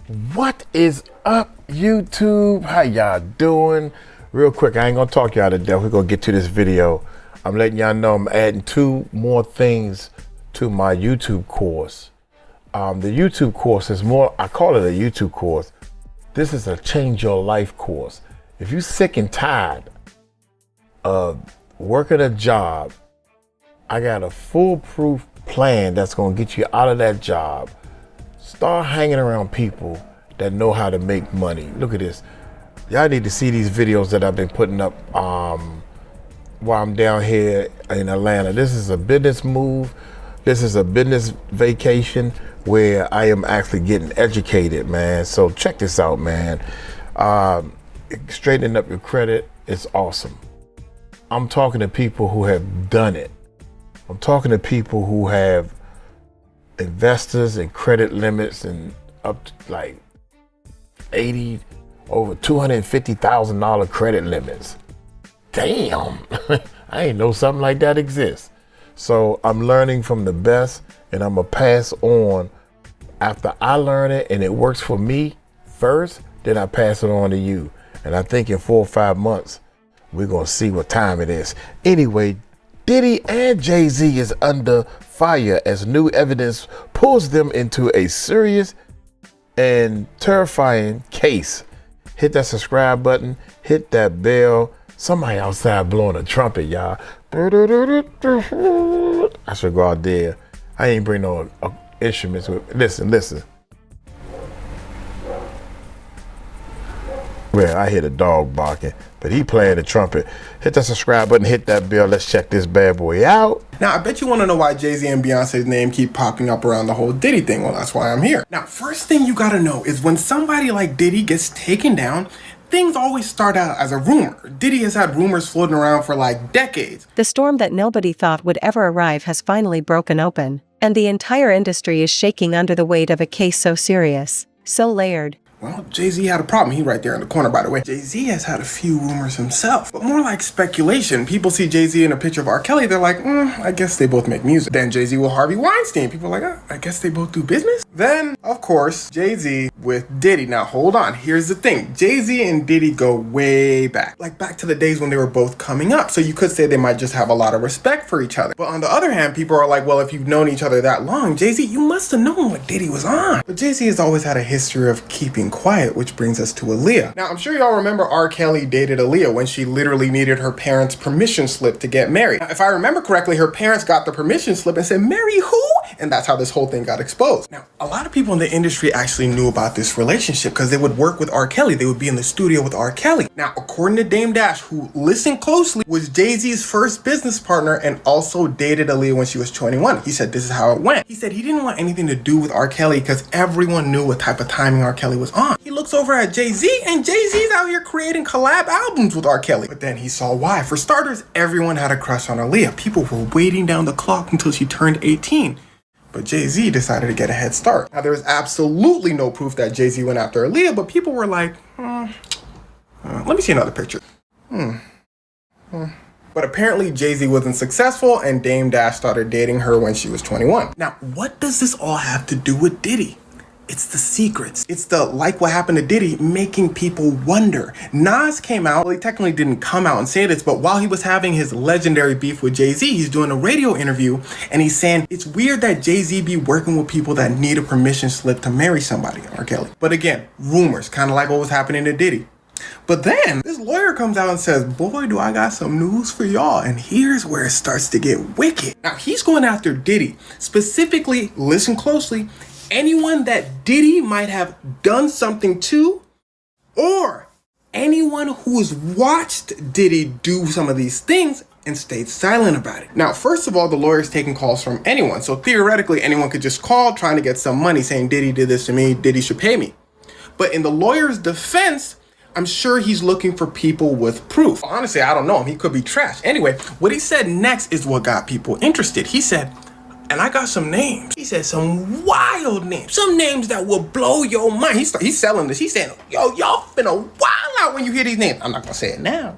What is up, YouTube? How y'all doing? Real quick, I ain't gonna talk y'all to death. We're gonna get to this video. I'm letting y'all know I'm adding 2 more things to my YouTube course. The YouTube course is more, I call it a YouTube course. This is a change your life course. If you're sick and tired of working a job, I got a foolproof plan that's gonna get you out of that job. Start hanging around people that know how to make money. Look at this. Y'all need to see these videos that I've been putting up while I'm down here in Atlanta. This is a business move. This is a business vacation where I am actually getting educated, man. So check this out, man. Straightening up your credit is awesome. I'm talking to people who have done it. I'm talking to people who have investors and credit limits and up to like over $250,000 credit limits. Damn, I ain't know something like that exists. So I'm learning from the best, and I'm gonna pass on after I learn it and it works for me first, then I pass it on to you. And I think in 4 or 5 months, we're gonna see what time it is. Anyway, Diddy and Jay-Z is under fire as new evidence pulls them into a serious and terrifying case. Hit that subscribe button, hit that bell. Somebody outside blowing a trumpet, y'all. I should go out there. I ain't bring no instruments with me. Listen. Well, I hear the dog barking, but he playing the trumpet. Hit that subscribe button, hit that bell. Let's check this bad boy out. Now, I bet you want to know why Jay-Z and Beyonce's name keep popping up around the whole Diddy thing. Well, that's why I'm here. Now, first thing you gotta know is when somebody like Diddy gets taken down, things always start out as a rumor. Diddy has had rumors floating around for like decades. The storm that nobody thought would ever arrive has finally broken open, and the entire industry is shaking under the weight of a case so serious, so layered. Well, Jay-Z had a problem. He right there in the corner, by the way. Jay-Z has had a few rumors himself, but more like speculation. People see Jay-Z in a picture of R. Kelly, they're like, I guess they both make music. Then Jay-Z with Harvey Weinstein. People are like, I guess they both do business. Then, of course, Jay-Z with Diddy. Now, hold on. Here's the thing. Jay-Z and Diddy go way back. Like back to the days when they were both coming up. So you could say they might just have a lot of respect for each other. But on the other hand, people are like, well, if you've known each other that long, Jay-Z, you must have known what Diddy was on. But Jay-Z has always had a history of keeping quiet, which brings us to Aaliyah. Now, I'm sure y'all remember R. Kelly dated Aaliyah when she literally needed her parents' permission slip to get married. Now, if I remember correctly, her parents got the permission slip and said, marry who? And that's how this whole thing got exposed. Now, a lot of people in the industry actually knew about this relationship because they would work with R. Kelly. They would be in the studio with R. Kelly. Now, according to Dame Dash, who listened closely, was Jay-Z's first business partner and also dated Aaliyah when she was 21. He said this is how it went. He said he didn't want anything to do with R. Kelly because everyone knew what type of timing R. Kelly was on. He looks over at Jay-Z, and Jay-Z's out here creating collab albums with R. Kelly. But then he saw why. For starters, everyone had a crush on Aaliyah. People were waiting down the clock until she turned 18. But Jay-Z decided to get a head start. Now, there was absolutely no proof that Jay-Z went after Aaliyah, but people were like, let me see another picture. But apparently Jay-Z wasn't successful, and Dame Dash started dating her when she was 21. Now, what does this all have to do with Diddy? It's the secrets. It's the, like what happened to Diddy, making people wonder. Nas came out, well, he technically didn't come out and say this, but while he was having his legendary beef with Jay-Z, he's doing a radio interview, and he's saying, it's weird that Jay-Z be working with people that need a permission slip to marry somebody, R. Kelly. But again, rumors, kind of like what was happening to Diddy. But then, this lawyer comes out and says, boy, do I got some news for y'all, and here's where it starts to get wicked. Now, he's going after Diddy. Specifically, listen closely, anyone that Diddy might have done something to, or anyone who has watched Diddy do some of these things and stayed silent about it. Now, first of all, the lawyer's taking calls from anyone. So theoretically, anyone could just call trying to get some money saying Diddy did this to me, Diddy should pay me. But in the lawyer's defense, I'm sure he's looking for people with proof. Honestly, I don't know him. He could be trash. Anyway, what he said next is what got people interested. He said, and I got some names. He said some wild names. Some names that will blow your mind. He's selling this. He's saying, yo, y'all finna wild out when you hear these names. I'm not gonna say it now.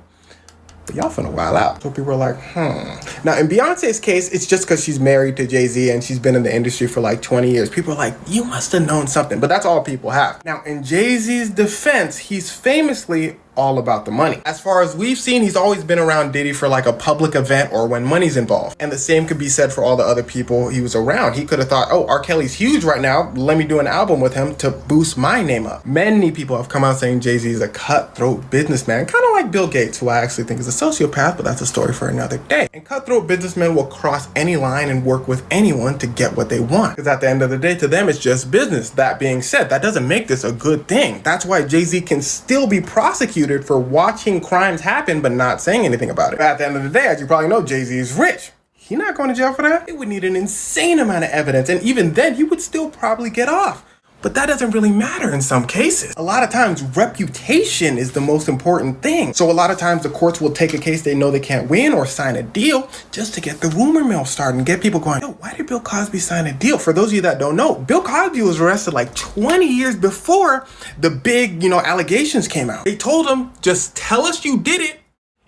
But y'all finna wild out. So people are like, Now, in Beyonce's case, it's just because she's married to Jay-Z and she's been in the industry for like 20 years. People are like, you must have known something. But that's all people have. Now, in Jay-Z's defense, he's famously all about the money. As far as we've seen, he's always been around Diddy for like a public event or when money's involved. And the same could be said for all the other people he was around. He could have thought, oh, R. Kelly's huge right now. Let me do an album with him to boost my name up. Many people have come out saying Jay-Z is a cutthroat businessman, kind of like Bill Gates, who I actually think is a sociopath, but that's a story for another day. And cutthroat businessmen will cross any line and work with anyone to get what they want. Because at the end of the day, to them, it's just business. That being said, that doesn't make this a good thing. That's why Jay-Z can still be prosecuted for watching crimes happen but not saying anything about it. But at the end of the day, as you probably know, Jay-Z is rich. He's not going to jail for that. It would need an insane amount of evidence, and even then, he would still probably get off. But that doesn't really matter in some cases. A lot of times, reputation is the most important thing. So a lot of times, the courts will take a case they know they can't win or sign a deal just to get the rumor mill started and get people going, yo, why did Bill Cosby sign a deal? For those of you that don't know, Bill Cosby was arrested like 20 years before the big, allegations came out. They told him, just tell us you did it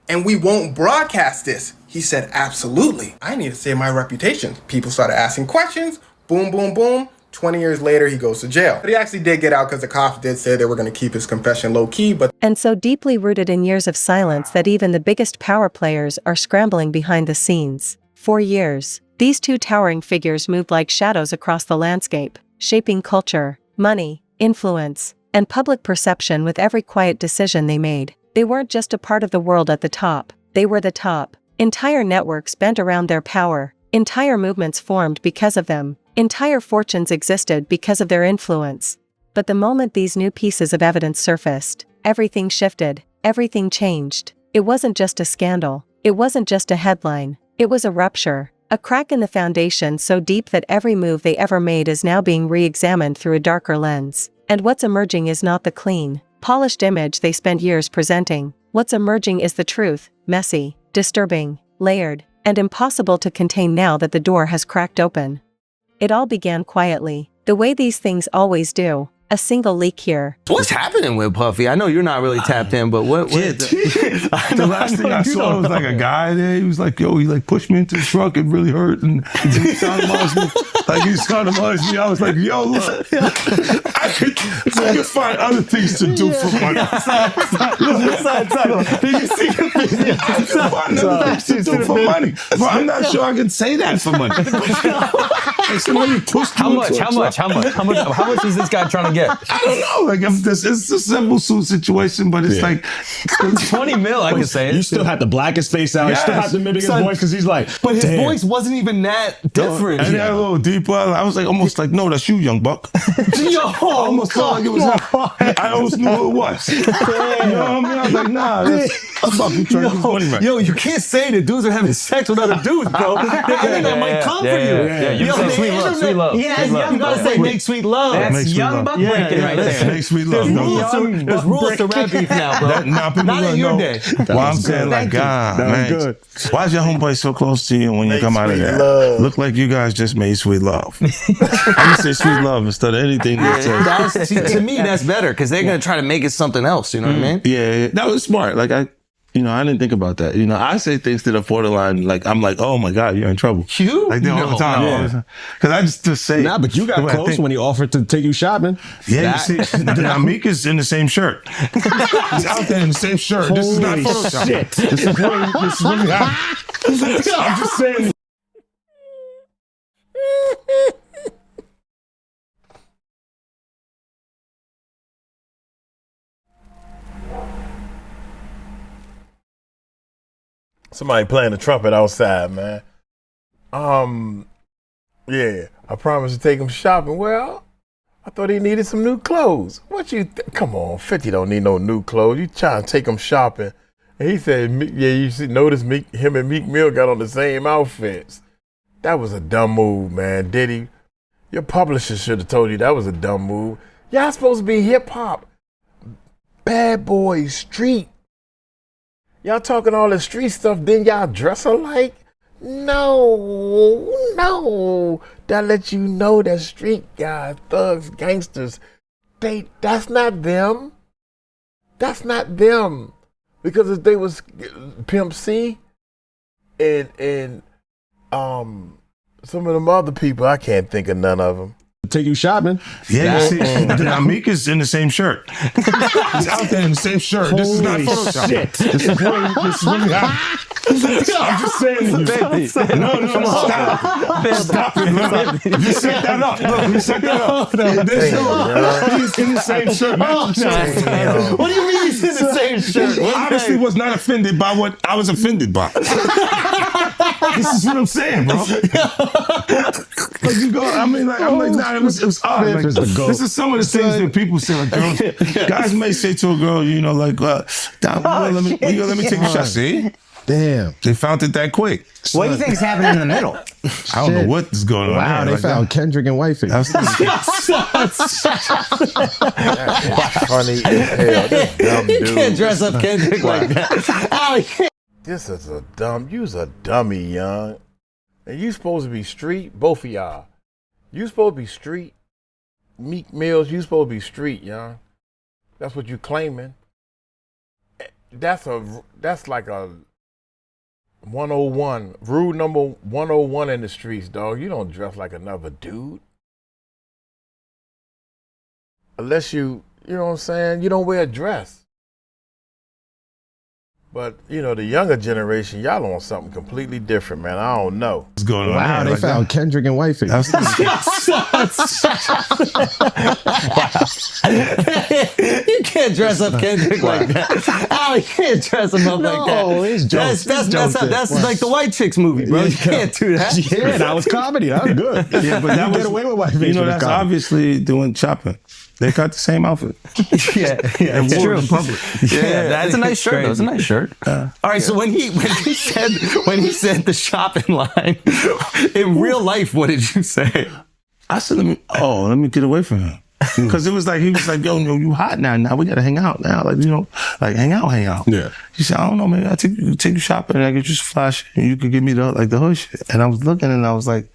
and we won't broadcast this. He said, absolutely. I need to save my reputation. People started asking questions. Boom, boom, boom. 20 years later, he goes to jail. But he actually did get out because the cops did say they were going to keep his confession low-key, but... And so deeply rooted in years of silence that even the biggest power players are scrambling behind the scenes. For years, these two towering figures moved like shadows across the landscape, shaping culture, money, influence, and public perception with every quiet decision they made. They weren't just a part of the world at the top, they were the top. Entire networks bent around their power, entire movements formed because of them. Entire fortunes existed because of their influence. But the moment these new pieces of evidence surfaced, everything shifted, everything changed. It wasn't just a scandal, it wasn't just a headline, it was a rupture, a crack in the foundation so deep that every move they ever made is now being re-examined through a darker lens. And what's emerging is not the clean, polished image they spent years presenting. What's emerging is the truth, messy, disturbing, layered, and impossible to contain now that the door has cracked open. It all began quietly, the way these things always do. A single leak here. What's happening with Puffy? I know you're not really tapped in, but what is the last thing I saw was like a guy there. He was like, yo, he like pushed me into the truck. It really hurt. And he sodomized me. Like he sodomized me. I was like, yo, look, I could find other things to do for money. Did you see the video? I could find other things to do for money. But I'm not sure I can say that for money. Like somebody pushed me into a truck. How much is this guy trying to get? I don't know. Like it's a simple suit situation, but it's like 20 mil. I can say it. You still had the blackest face out. Yes. You still had to mimic his voice because he's like, but his damn. voice wasn't even that different. And a little deeper. I was like, almost like, no, that's you, young buck. Yo, I almost felt like it was him. I almost knew who it was. You know what I mean? I was like, nah, that's fucking trying to money, man. Yo, you can't say that dudes are having sex with other dudes, bro. That might come for you. You say sweet love, sweet love. Yeah, you gotta say make sweet love. Make sweet Young love. buck breaking right there. Make sweet love. There's rules to rap beef now, bro. Not in your day. Well, I'm saying like, God, man, why is your homeboy so close to you when you come out of there? Look like you guys just made sweet love. I'm gonna say sweet love instead of anything. To me, that's better because they're gonna try to make it something else. You know what I mean? Yeah, that was smart. Like I didn't think about that. I say things to the borderline, like, I'm like, oh my God, you're in trouble. You? Like, all the time. Because I just say. Nah, but you got close when he offered to take you shopping. Yeah, you see, Meek is in the same shirt. He's out there in the same shirt. This is not Photoshop. Shit. This is really happening. I'm just saying. Somebody playing the trumpet outside, man. Yeah, I promised to take him shopping. Well, I thought he needed some new clothes. What you come on, 50 don't need no new clothes. You trying to take him shopping. And he said, yeah, you should notice him and Meek Mill got on the same outfits. That was a dumb move, man. Diddy, your publisher should have told you that was a dumb move. Y'all supposed to be hip-hop. Bad boy, street. Y'all talking all the street stuff, then y'all dress alike? No. That lets you know that street guys, thugs, gangsters, that's not them. That's not them. Because if they was Pimp C and some of them other people, I can't think of none of them. Take you shopping. Yeah, you see, Amika's in the same shirt. He's out there in the same shirt. This is not Photoshop. Shit. This is really happening. I'm just saying to you. No, stop it, man. You set that up. Look, you set that up. He's in the same shirt. What do you mean he's in the same shirt? Obviously was not offended by what I was offended by. This is what I'm saying, bro. Like you go, I'm like, nah, it was odd. Like, this is some of the things that people say. Like, girls, guys may say to a girl, you know, like, let me take a shot. See? Damn. They found it that quick. What do you think's happening in the middle? I don't know what is going on. Wow, they found Kendrick and Wifey. That's funny as hell. This dumb dude. You can't dress up Kendrick like that. This is you's a dummy, young. And you supposed to be street, both of y'all. You supposed to be street. Meek Mills, you supposed to be street, young. That's what you claiming. That's like a 101, rule number 101 in the streets, dog. You don't dress like another dude. Unless you know what I'm saying, you don't wear a dress. But, you know, the younger generation, y'all on something completely different, man. I don't know. What's going on? Wow, they found Kendrick and Wifey. That's You can't dress up Kendrick like that. Oh, you can't dress him up like that. No, it's jokes. That's like the White Chicks movie, bro. You can't do that. Yeah, that was comedy. That was good. Yeah, but that You was, get away with Wifey. you know, that's obviously doing chopping. They got the same outfit. Yeah, And it's wore true. it in public. Yeah, that's a nice shirt. Though. It's a nice shirt. All right, so when he said the shopping line in real life, what did you say? I said, let me get away from him. Because he was like, yo, you hot now. Now we gotta hang out now. Like, you know, like hang out. Yeah. He said, I don't know, maybe I'll take you shopping and I get you some flash and you could give me the hood shit. And I was looking and I was like,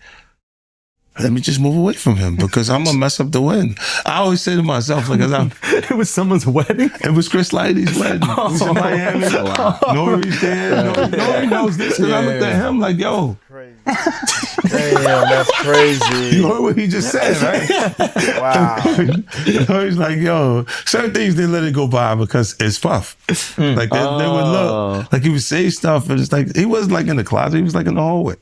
let me just move away from him because I'm gonna mess up the wedding. I always say to myself, like, It was someone's wedding? it was Chris Lighty's wedding. It was in Miami. Nori's there. Nori knows this because I looked at him like, yo. Crazy. Damn, that's crazy. You heard what he just said, right? Wow. Nori's like, yo, certain things they let it go by because it's puff. Like they would look. Like he would say stuff and it's like, he wasn't like in the closet, he was like in the hallway.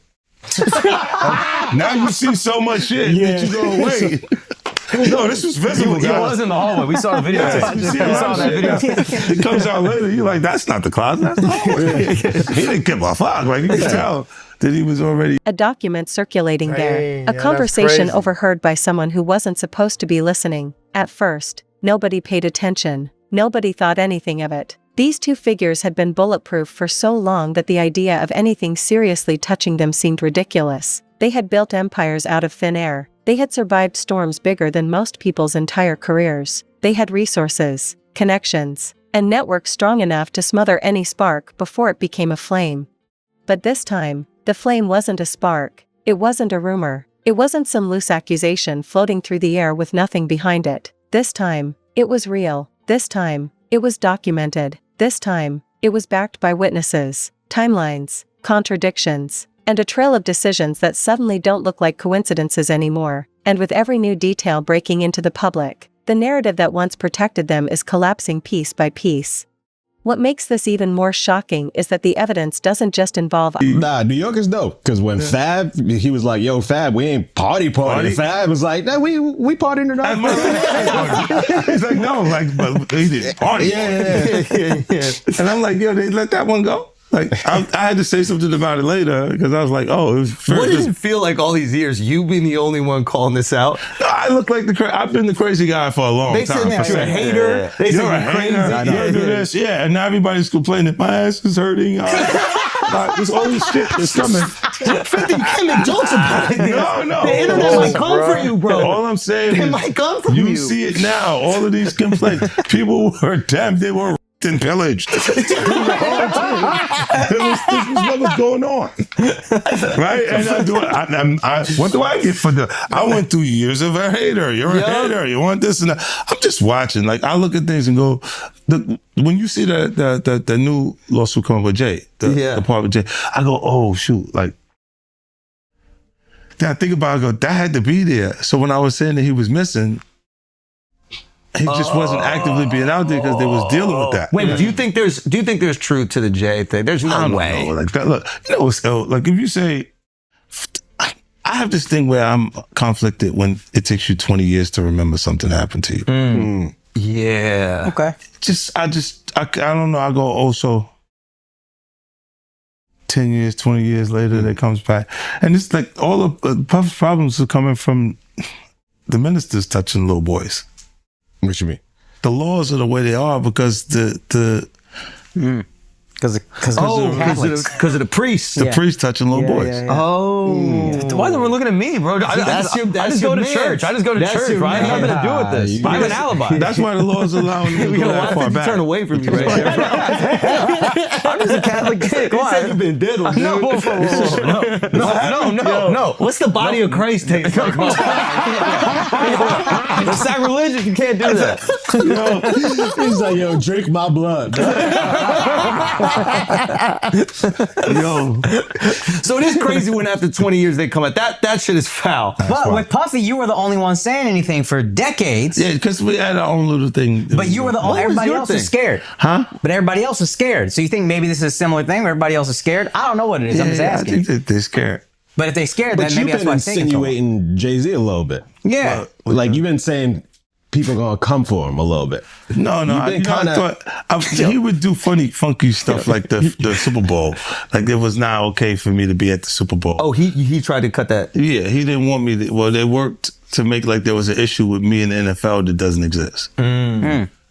Now you see so much shit that you go, wait. No, this was visible, He was in the hallway. We saw the video. Yeah, you see a lot of shit. It comes out later. You're like, that's not the closet. That's the hallway. He didn't give a fuck. Like, you could tell that he was already. A document circulating there, Dang, a yeah, conversation that's crazy. overheard by someone who wasn't supposed to be listening. At first, nobody paid attention. Nobody thought anything of it. These two figures had been bulletproof for so long that the idea of anything seriously touching them seemed ridiculous. They had built empires out of thin air. They had survived storms bigger than most people's entire careers. They had resources, connections, and networks strong enough to smother any spark before it became a flame. But this time, the flame wasn't a spark. It wasn't a rumor. It wasn't some loose accusation floating through the air with nothing behind it. This time, it was real. This time, it was documented. This time, it was backed by witnesses, timelines, contradictions, and a trail of decisions that suddenly don't look like coincidences anymore. And with every new detail breaking into the public, the narrative that once protected them is collapsing piece by piece. What makes this even more shocking is that the evidence doesn't just involve... Nah, New York is dope. Because when Fab, he was like, yo, Fab, we ain't party. Fab was like, nah, we partying tonight. He's like, no, like, but he didn't party. Yeah. And I'm like, yo, they let that one go? Like, I had to say something about it later because I was like, oh, it was first. What does it feel like all these years, you being the only one calling this out? I look like I've been the crazy guy for a long They time. said you're a hater. They You're said a you're hater. crazy. You do this. Yeah, and now everybody's complaining. My ass is hurting. Like, there's all this shit that's coming. 50 can make jokes about it. No. The internet might come for you, bro. All I'm saying It is might come from you you. see it now. All of these complaints. People were damn, they were raped and pillaged. This was what was going on, right? And what do I get for I went through years of a hater. You're a hater. You want this and that. I'm just watching. Like, I look at things and go, when you see the new lawsuit coming with Jay, the part with Jay, I go, oh shoot, like. Then I think about it, I go, that had to be there. So when I was saying that he was missing, he just wasn't actively being out there because they was dealing with that. Wait, do you think there's truth to the Jay thing? There's no way. Like that, look, like if you say, I have this thing where I'm conflicted when it takes you 20 years to remember something happened to you. Yeah. Okay. I don't know. I go also 10 years, 20 years later, that comes back. And it's like all of Puff's problems are coming from the ministers touching little boys. What you mean? The laws are the way they are because because of the priests. The priests touching little boys. Oh. Why is everyone looking at me, bro? I just go to church. I just go to church, right? I have nothing to do with this. I have an alibi. That's why the laws allow them to go that far back. Turn away from you right now. I'm just a Catholic kid. Come on. You've been dead, dude. No. What's the body of Christ taste like? It's sacrilegious. You can't do that. He's like, yo, drink my blood. Yo. So it is crazy when after 20 years they come out. That shit is foul. But with Puffy, you were the only one saying anything for decades. Yeah, because we had our own little thing. But you were the only. Everybody else was scared. Huh? But everybody else was scared. So you think maybe this is a similar thing where everybody else is scared? I don't know what it is. I'm just asking. I think that they're scared. But if they're scared, then maybe that's why I'm thinking. But you've been insinuating Jay-Z a little bit. Yeah. Like you've been saying people gonna come for him a little bit. No, I thought he would do funky stuff like the Super Bowl. Like it was not okay for me to be at the Super Bowl. Oh, he tried to cut that. Yeah, he didn't want me to. Well, they worked to make like there was an issue with me in the NFL that doesn't exist.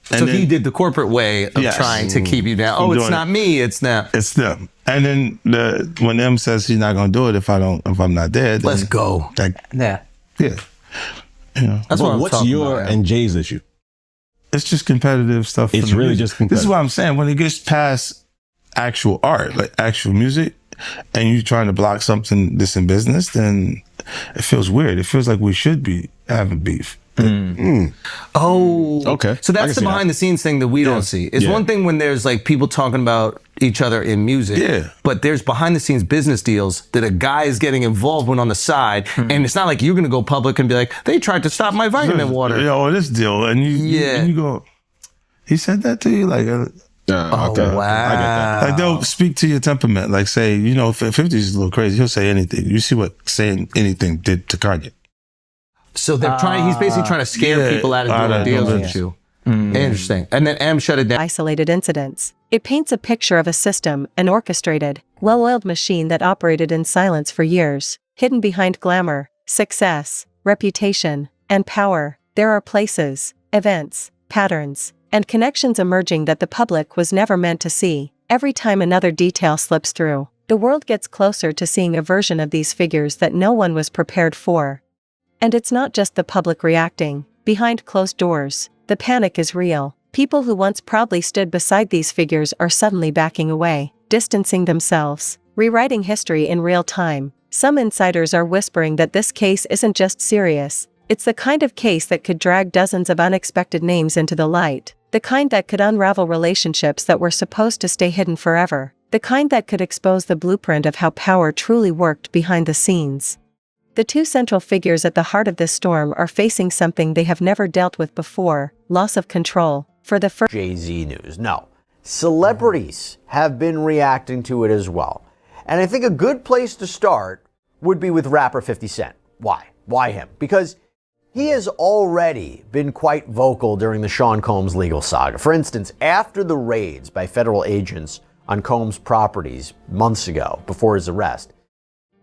So he did the corporate way of trying to keep you down. Oh, it's not me, it's them. It's them. And then when M says he's not gonna do it if I'm not there, then let's go. Yeah. You know. That's what I'm what's your and Jay's issue? It's just competitive stuff. It's really just competitive. This is what I'm saying. When it gets past actual art, like actual music, and you're trying to block something that's in business, then it feels weird. It feels like we should be having beef. Oh, okay. So that's the behind the scenes thing that we don't see. It's one thing when there's like people talking about each other in music, but there's behind the scenes business deals that a guy is getting involved with on the side, and it's not like you're gonna go public and be like, they tried to stop my vitamin water. This deal, and you go, he said that to you, like. Okay. Wow. I get that. Like they'll speak to your temperament. Like say, 50's a little crazy. He'll say anything. You see what saying anything did to Kanye. So they're trying. He's basically trying to scare people out of doing deals with you. Interesting. And then M shut it down. Isolated incidents. It paints a picture of a system, an orchestrated, well-oiled machine that operated in silence for years, hidden behind glamour, success, reputation, and power. There are places, events, patterns, and connections emerging that the public was never meant to see. Every time another detail slips through, the world gets closer to seeing a version of these figures that no one was prepared for. And it's not just the public reacting. Behind closed doors, the panic is real. People who once proudly stood beside these figures are suddenly backing away, distancing themselves, rewriting history in real time. Some insiders are whispering that this case isn't just serious. It's the kind of case that could drag dozens of unexpected names into the light. The kind that could unravel relationships that were supposed to stay hidden forever. The kind that could expose the blueprint of how power truly worked behind the scenes. The two central figures at the heart of this storm are facing something they have never dealt with before: loss of control. For the first Jay-Z news. No, celebrities have been reacting to it as well. And I think a good place to start would be with rapper 50 Cent. Why? Why him? Because he has already been quite vocal during the Sean Combs legal saga. For instance, after the raids by federal agents on Combs' properties months ago, before his arrest,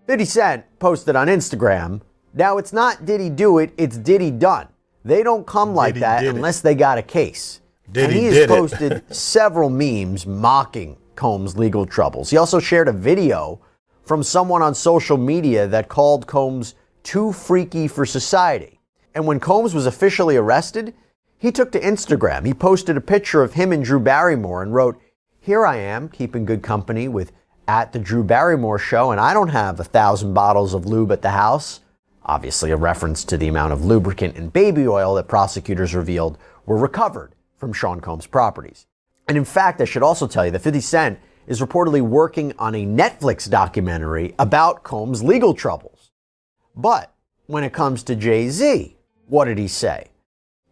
50 Cent posted on Instagram, now it's not Diddy do it, it's Diddy done. They don't come like Diddy that unless they got a case. And he has posted several memes mocking Combs' legal troubles. He also shared a video from someone on social media that called Combs too freaky for society. And when Combs was officially arrested, He took to Instagram. He posted a picture of him and Drew Barrymore and wrote, "Here I am, keeping good company with at the Drew Barrymore show, and I don't have 1,000 bottles of lube at the house." Obviously a reference to the amount of lubricant and baby oil that prosecutors revealed were recovered from Sean Combs' properties. And in fact, I should also tell you that 50 Cent is reportedly working on a Netflix documentary about Combs' legal troubles. But when it comes to Jay-Z, what did he say?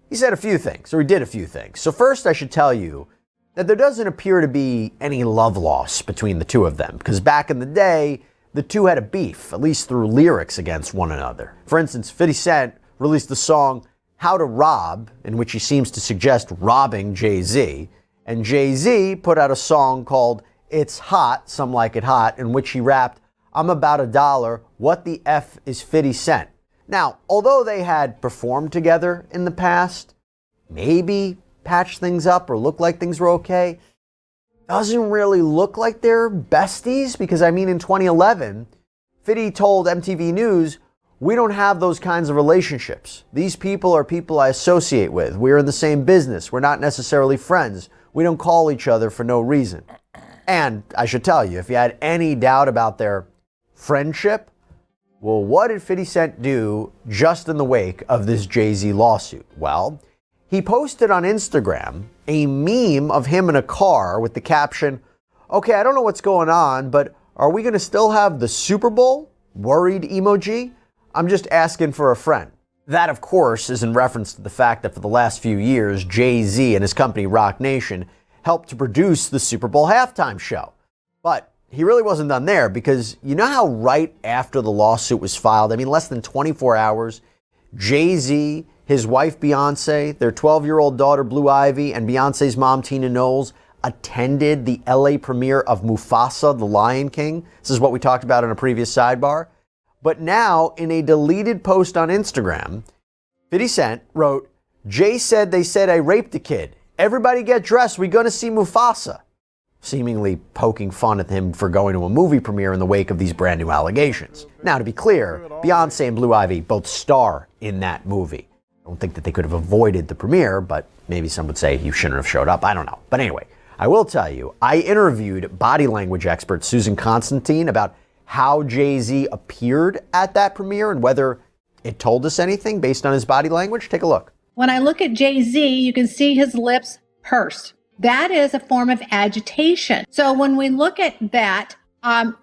He said a few things, or he did a few things. So first, I should tell you that there doesn't appear to be any love loss between the two of them, because back in the day, the two had a beef, at least through lyrics against one another. For instance, 50 Cent released the song How to Rob, in which he seems to suggest robbing Jay-Z, and Jay-Z put out a song called It's Hot, Some Like It Hot, in which he rapped, "I'm about $1, what the F is 50 Cent?" Now, although they had performed together in the past, maybe patched things up or looked like things were okay, doesn't really look like they're besties, because I mean in 2011, 50 told MTV News, "We don't have those kinds of relationships. These people are people I associate with. We're in the same business. We're not necessarily friends. We don't call each other for no reason." And I should tell you, if you had any doubt about their friendship, well, what did 50 Cent do just in the wake of this Jay-Z lawsuit? Well, he posted on Instagram a meme of him in a car with the caption, "Okay, I don't know what's going on, but are we going to still have the Super Bowl? Worried emoji? I'm just asking for a friend." That, of course, is in reference to the fact that for the last few years, Jay-Z and his company Roc Nation helped to produce the Super Bowl halftime show. But he really wasn't done there, because you know how right after the lawsuit was filed, I mean less than 24 hours, Jay-Z, his wife Beyonce, their 12-year-old daughter Blue Ivy, and Beyonce's mom Tina Knowles attended the LA premiere of Mufasa, the Lion King. This is what we talked about in a previous sidebar. But now, in a deleted post on Instagram, 50 Cent wrote, "Jay said they said I raped a kid. Everybody get dressed, we're gonna see Mufasa." Seemingly poking fun at him for going to a movie premiere in the wake of these brand new allegations. Now, to be clear, Beyonce and Blue Ivy both star in that movie. I don't think that they could have avoided the premiere, but maybe some would say you shouldn't have showed up. I don't know. But anyway, I will tell you, I interviewed body language expert Susan Constantine about how Jay-Z appeared at that premiere and whether it told us anything based on his body language. Take a look. When I look at Jay-Z, you can see his lips pursed. That is a form of agitation. So when we look at that,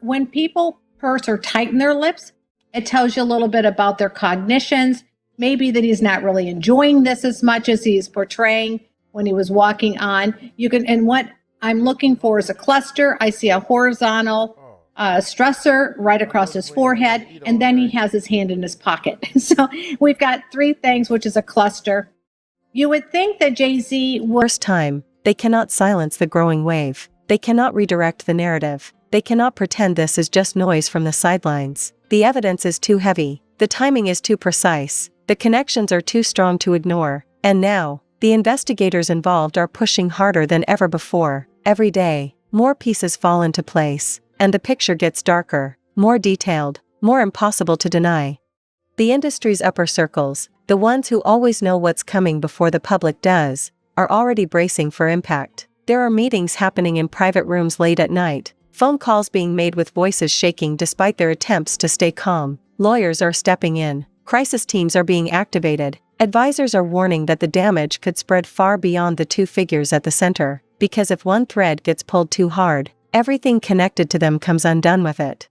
when people purse or tighten their lips, it tells you a little bit about their cognitions, maybe that he's not really enjoying this as much as he's portraying when he was walking on. And what I'm looking for is a cluster. I see a horizontal stressor right across his forehead, and then he has his hand in his pocket. So we've got three things, which is a cluster. You would think that Jay-Z First time, they cannot silence the growing wave. They cannot redirect the narrative. They cannot pretend this is just noise from the sidelines. The evidence is too heavy. The timing is too precise. The connections are too strong to ignore. And now, the investigators involved are pushing harder than ever before. Every day, more pieces fall into place, and the picture gets darker, more detailed, more impossible to deny. The industry's upper circles, the ones who always know what's coming before the public does, are already bracing for impact. There are meetings happening in private rooms late at night, phone calls being made with voices shaking despite their attempts to stay calm. Lawyers are stepping in. Crisis teams are being activated. Advisors are warning that the damage could spread far beyond the two figures at the center, because if one thread gets pulled too hard, everything connected to them comes undone with it.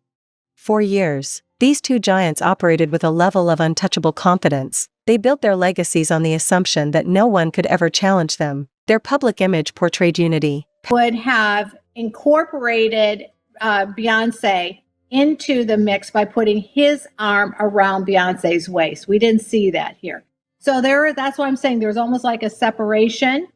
For years, these two giants operated with a level of untouchable confidence. They built their legacies on the assumption that no one could ever challenge them. Their public image portrayed unity. Would have incorporated Beyonce into the mix by putting his arm around Beyonce's waist. We didn't see that here. So that's why I'm saying there's almost like a separation,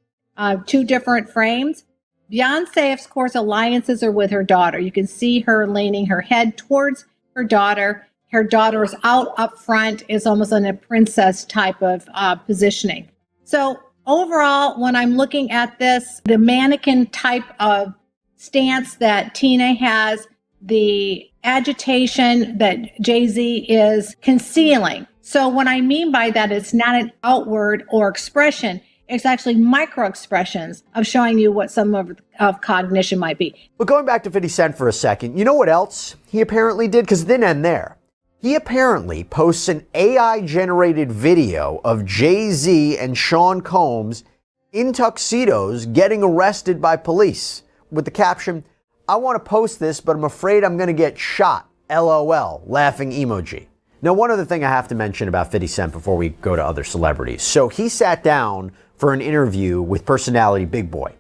two different frames. Beyonce, of course, alliances are with her daughter. You can see her leaning her head towards her daughter. Her daughter is out up front, is almost in a princess type of positioning. So overall, when I'm looking at this, the mannequin type of stance that Tina has, the agitation that Jay-Z is concealing. So what I mean by that, it's not an outward or expression. It's actually micro expressions of showing you what some of cognition might be. But going back to 50 Cent for a second, you know what else he apparently did? Because it didn't end there. He apparently posts an AI-generated video of Jay-Z and Sean Combs in tuxedos getting arrested by police with the caption, "I want to post this, but I'm afraid I'm going to get shot. LOL, laughing emoji." Now, one other thing I have to mention about 50 Cent before we go to other celebrities. So he sat down for an interview with personality Big Boy,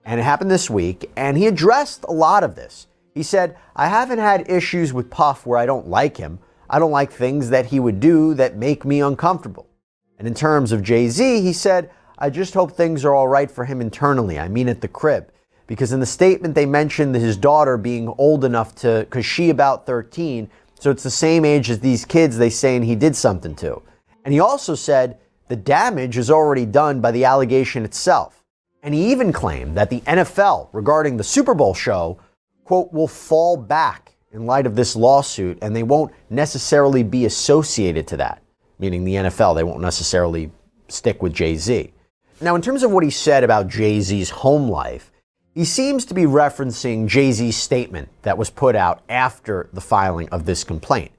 and it happened this week, and he addressed a lot of this. He said, "I haven't had issues with Puff where I don't like him. I don't like things that he would do that make me uncomfortable." And in terms of Jay-Z, he said, "I just hope things are all right for him internally. I mean at the crib." Because in the statement they mentioned his daughter being old enough to, because she about 13, so it's the same age as these kids they saying he did something to. And he also said the damage is already done by the allegation itself. And he even claimed that the NFL regarding the Super Bowl show, quote, will fall back in light of this lawsuit and they won't necessarily be associated to that. Meaning the NFL, they won't necessarily stick with Jay-Z. Now, in terms of what he said about Jay-Z's home life, he seems to be referencing Jay-Z's statement that was put out after the filing of this complaint.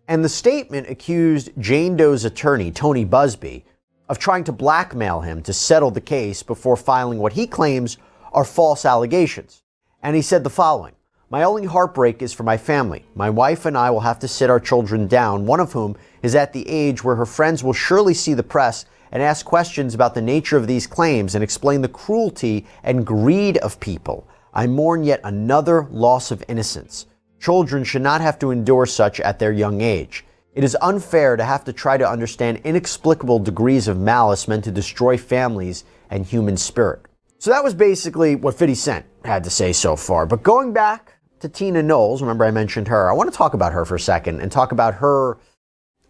And the statement accused Jane Doe's attorney, Tony Busby, of trying to blackmail him to settle the case before filing what he claims are false allegations. And he said the following, "My only heartbreak is for my family. My wife and I will have to sit our children down, one of whom is at the age where her friends will surely see the press and ask questions about the nature of these claims and explain the cruelty and greed of people. I mourn yet another loss of innocence. Children should not have to endure such at their young age. It is unfair to have to try to understand inexplicable degrees of malice meant to destroy families and human spirit." So that was basically what 50 Cent had to say so far. But going back to Tina Knowles, remember I mentioned her, I want to talk about her for a second and talk about her,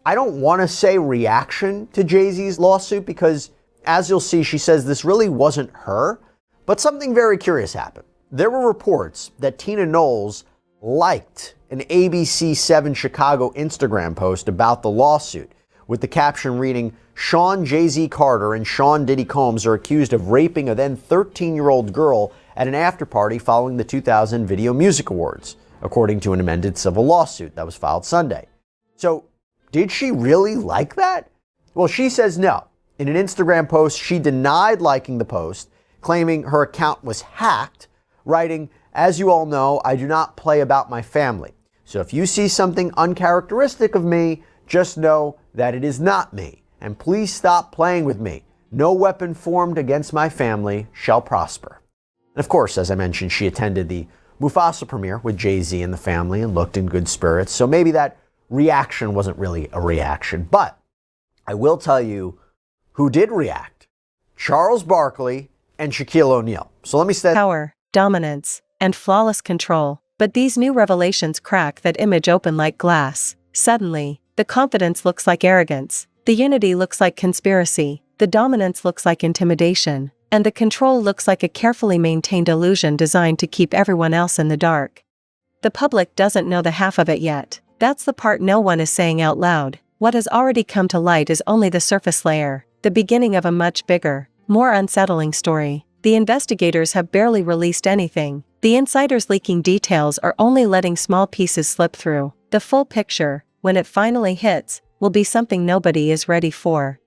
I don't want to say reaction to Jay-Z's lawsuit because, as you'll see, she says this really wasn't her, but something very curious happened. There were reports that Tina Knowles liked an ABC7 Chicago Instagram post about the lawsuit with the caption reading, "Sean Jay-Z Carter and Sean Diddy Combs are accused of raping a then 13-year-old girl at an after-party following the 2000 Video Music Awards," according to an amended civil lawsuit that was filed Sunday. So, did she really like that? Well, she says no. In an Instagram post, she denied liking the post, claiming her account was hacked, writing, "As you all know, I do not play about my family. So if you see something uncharacteristic of me, just know that it is not me. And please stop playing with me. No weapon formed against my family shall prosper." And of course, as I mentioned, she attended the Mufasa premiere with Jay-Z and the family and looked in good spirits. So maybe that reaction wasn't really a reaction. But I will tell you who did react. Charles Barkley and Shaquille O'Neal. So let me say power, dominance, and flawless control. But these new revelations crack that image open like glass. Suddenly, the confidence looks like arrogance. The unity looks like conspiracy. The dominance looks like intimidation. And the control looks like a carefully maintained illusion designed to keep everyone else in the dark. The public doesn't know the half of it yet. That's the part no one is saying out loud. What has already come to light is only the surface layer, the beginning of a much bigger, more unsettling story. The investigators have barely released anything. The insiders leaking details are only letting small pieces slip through. The full picture, when it finally hits, will be something nobody is ready for.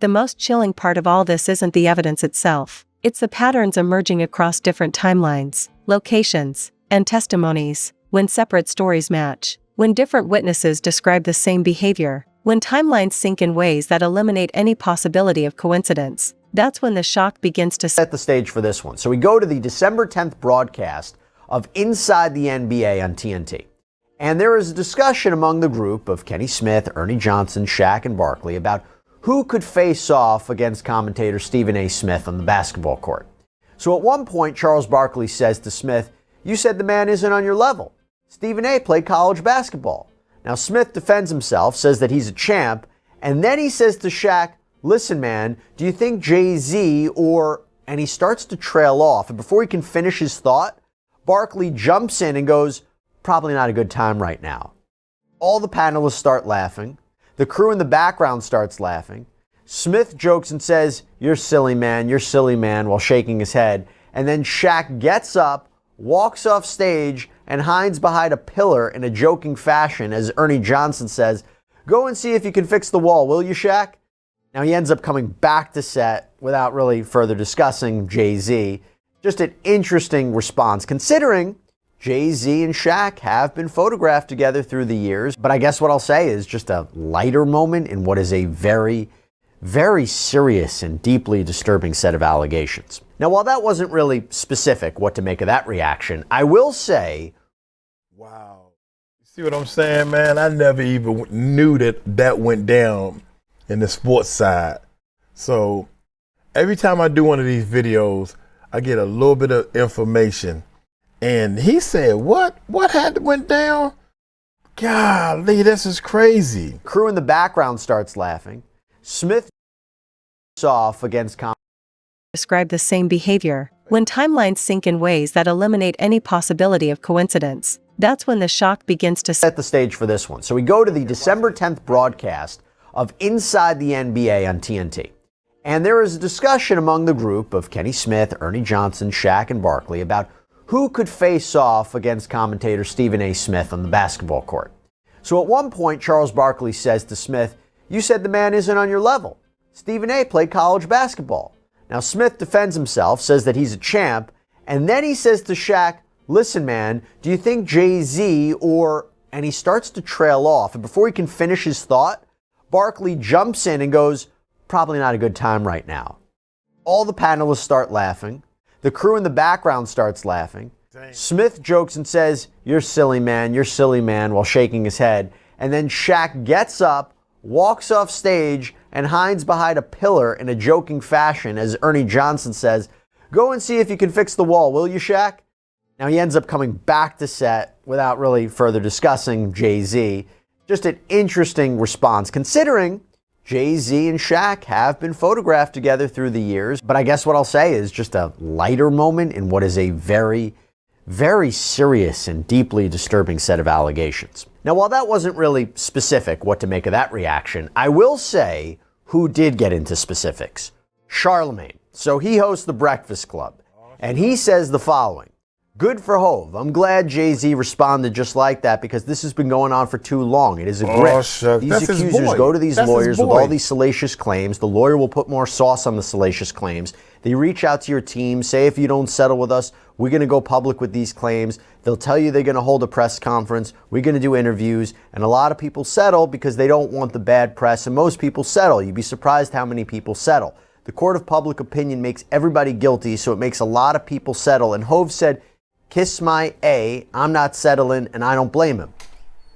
The most chilling part of all this isn't the evidence itself. It's the patterns emerging across different timelines, locations, and testimonies. When separate stories match, when different witnesses describe the same behavior, when timelines sync in ways that eliminate any possibility of coincidence, that's when the shock begins to set the stage for this one. So we go to the December 10th broadcast of Inside the NBA on TNT. And there is a discussion among the group of Kenny Smith, Ernie Johnson, Shaq, and Barkley about who could face off against commentator Stephen A. Smith on the basketball court. So at one point, Charles Barkley says to Smith, "You said the man isn't on your level. Stephen A. played college basketball." Now Smith defends himself, says that he's a champ, and then he says to Shaq, "Listen, man, do you think Jay-Z or..." And he starts to trail off, and before he can finish his thought, Barkley jumps in and goes, "Probably not a good time right now." All the panelists start laughing. The crew in the background starts laughing. Smith jokes and says, "You're silly, man, while shaking his head. And then Shaq gets up, walks off stage, and hides behind a pillar in a joking fashion as Ernie Johnson says, "Go and see if you can fix the wall, will you, Shaq?" Now he ends up coming back to set without really further discussing Jay-Z. Just an interesting response considering Jay-Z and Shaq have been photographed together through the years. But I guess what I'll say is just a lighter moment in what is a very, very serious and deeply disturbing set of allegations. Now, while that wasn't really specific what to make of that reaction, I will say, wow. You see what I'm saying, man? I never even knew that went down in the sports side. So every time I do one of these videos, I get a little bit of information. And he said, what went down? Golly, this is crazy. Crew in the background starts laughing. Smith off against describe the same behavior. When timelines sync in ways that eliminate any possibility of coincidence, that's when the shock begins to set the stage for this one. So we go to the December 10th broadcast of Inside the NBA on TNT. And there is a discussion among the group of Kenny Smith, Ernie Johnson, Shaq, and Barkley about who could face off against commentator Stephen A. Smith on the basketball court. So at one point, Charles Barkley says to Smith, "You said the man isn't on your level. Stephen A. played college basketball." Now Smith defends himself, says that he's a champ, and then he says to Shaq, "Listen, man, do you think Jay-Z or..." And he starts to trail off, and before he can finish his thought, Barkley jumps in and goes, "Probably not a good time right now." All the panelists start laughing. The crew in the background starts laughing. Dang. Smith jokes and says, "You're silly, man, while shaking his head. And then Shaq gets up, walks off stage, and hides behind a pillar in a joking fashion as Ernie Johnson says, "Go and see if you can fix the wall, will you, Shaq?" Now he ends up coming back to set without really further discussing Jay-Z. Just an interesting response considering Jay-Z and Shaq have been photographed together through the years. But I guess what I'll say is just a lighter moment in what is a very, very serious and deeply disturbing set of allegations. Now, while that wasn't really specific what to make of that reaction, I will say who did get into specifics. Charlemagne. So he hosts The Breakfast Club, and he says the following. "Good for Hove. I'm glad Jay-Z responded just like that because this has been going on for too long. It is a grift. These accusers go to these lawyers with all these salacious claims. The lawyer will put more sauce on the salacious claims. They reach out to your team, say if you don't settle with us, we're going to go public with these claims. They'll tell you they're going to hold a press conference. We're going to do interviews. And a lot of people settle because they don't want the bad press. And most people settle. You'd be surprised how many people settle. The court of public opinion makes everybody guilty, so it makes a lot of people settle." And Hove said, "Kiss my A, I'm not settling, and I don't blame him."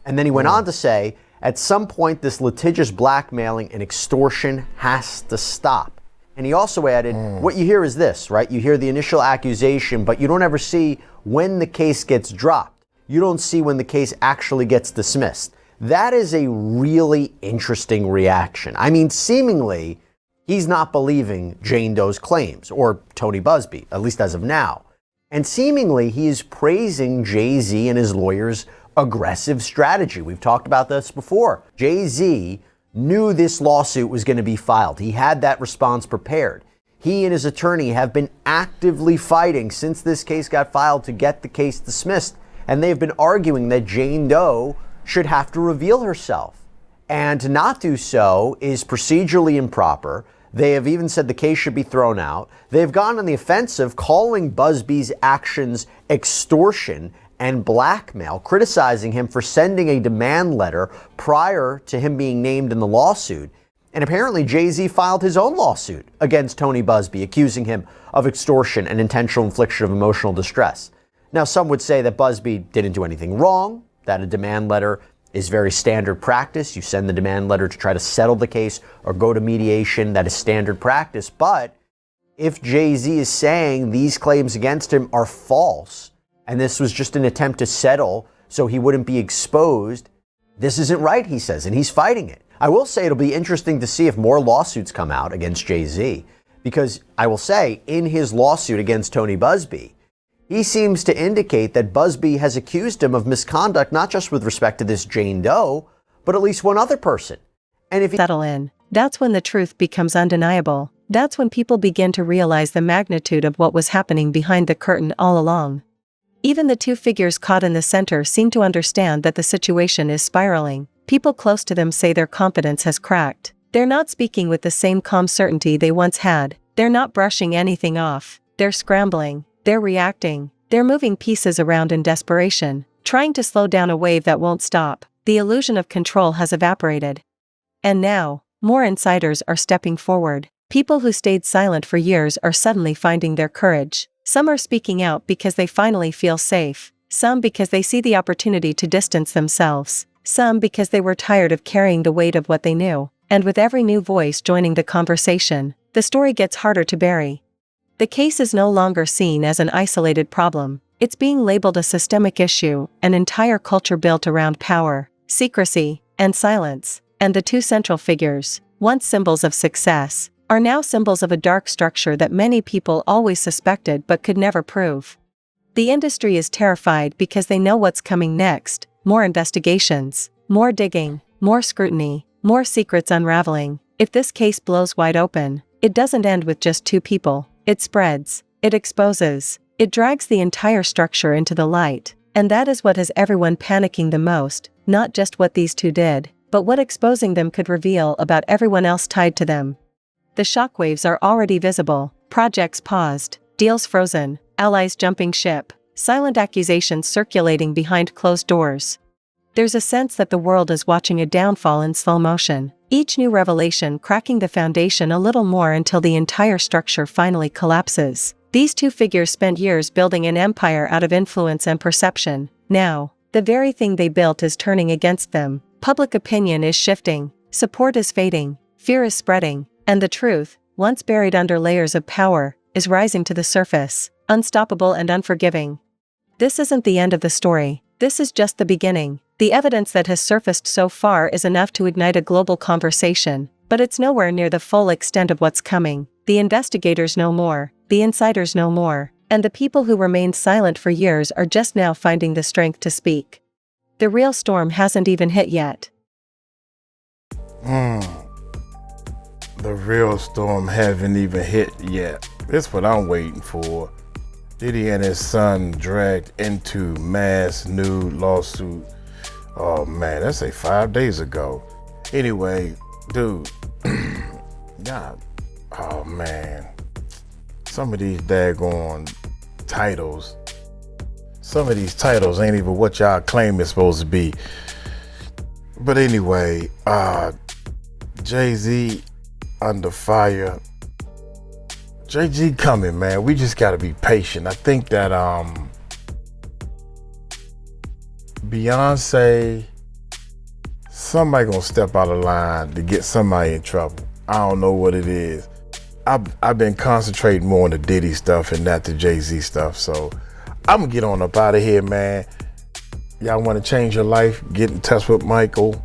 And then he went on to say, "At some point, this litigious blackmailing and extortion has to stop." And he also added, "What you hear is this, right? You hear the initial accusation, but you don't ever see when the case gets dropped. You don't see when the case actually gets dismissed." That is a really interesting reaction. I mean, seemingly, he's not believing Jane Doe's claims, or Tony Busby, at least as of now. And seemingly, he is praising Jay-Z and his lawyers' aggressive strategy. We've talked about this before. Jay-Z knew this lawsuit was going to be filed. He had that response prepared. He and his attorney have been actively fighting since this case got filed to get the case dismissed. And they've been arguing that Jane Doe should have to reveal herself. And to not do so is procedurally improper. They have even said the case should be thrown out. They've gone on the offensive, calling Busby's actions extortion and blackmail, criticizing him for sending a demand letter prior to him being named in the lawsuit. And apparently Jay-Z filed his own lawsuit against Tony Busby, accusing him of extortion and intentional infliction of emotional distress. Now, some would say that Busby didn't do anything wrong, that a demand letter is very standard practice. You send the demand letter to try to settle the case or go to mediation. That is standard practice. But if Jay-Z is saying these claims against him are false, and this was just an attempt to settle so he wouldn't be exposed, this isn't right, he says, and he's fighting it. I will say it'll be interesting to see if more lawsuits come out against Jay-Z, because I will say in his lawsuit against Tony Busby, he seems to indicate that Busby has accused him of misconduct, not just with respect to this Jane Doe, but at least one other person. And if he settle in, That's when the truth becomes undeniable. That's when people begin to realize the magnitude of what was happening behind the curtain all along. Even the two figures caught in the center seem to understand that the situation is spiraling. People close to them say their confidence has cracked. They're not speaking with the same calm certainty they once had. They're not brushing anything off. They're scrambling. They're reacting. They're moving pieces around in desperation, trying to slow down a wave that won't stop. The illusion of control has evaporated. And now, more insiders are stepping forward. People who stayed silent for years are suddenly finding their courage. Some are speaking out because they finally feel safe. Some because they see the opportunity to distance themselves. Some because they were tired of carrying the weight of what they knew. And with every new voice joining the conversation, the story gets harder to bury. The case is no longer seen as an isolated problem. It's being labeled a systemic issue, an entire culture built around power, secrecy, and silence. And the two central figures, once symbols of success, are now symbols of a dark structure that many people always suspected but could never prove. The industry is terrified because they know what's coming next: more investigations, more digging, more scrutiny, more secrets unraveling. If this case blows wide open, it doesn't end with just two people. It spreads, it exposes, it drags the entire structure into the light. And that is what has everyone panicking the most, not just what these two did, but what exposing them could reveal about everyone else tied to them. The shockwaves are already visible: projects paused, deals frozen, allies jumping ship, silent accusations circulating behind closed doors. There's a sense that the world is watching a downfall in slow motion, each new revelation cracking the foundation a little more until the entire structure finally collapses. These two figures spent years building an empire out of influence and perception. Now, the very thing they built is turning against them. Public opinion is shifting, support is fading, fear is spreading, and the truth, once buried under layers of power, is rising to the surface, unstoppable and unforgiving. This isn't the end of the story. This is just the beginning. The evidence that has surfaced so far is enough to ignite a global conversation, but it's nowhere near the full extent of what's coming. The investigators know more, the insiders know more, and the people who remained silent for years are just now finding the strength to speak. The real storm hasn't even hit yet. The real storm haven't even hit yet. That's what I'm waiting for. Diddy and his son dragged into mass nude lawsuit. Oh man, that's like 5 days ago. Anyway, dude, God, oh man. Some of these daggone titles, some of these titles ain't even what y'all claim it's supposed to be. But anyway, Jay-Z under fire. Jay-Z coming, man. We just gotta be patient. I think that Beyonce, somebody gonna step out of line to get somebody in trouble. I don't know what it is. I've been concentrating more on the Diddy stuff and not the Jay-Z stuff. So I'm gonna get on up out of here, man. Y'all wanna change your life? Get in touch with Michael.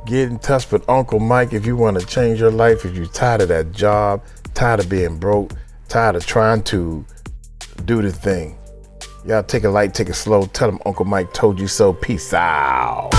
Get in touch with Uncle Mike if you wanna change your life, if you're tired of that job, tired of being broke, tired of trying to do the thing. Y'all take it light, take it slow. Tell them Uncle Mike told you so. Peace out.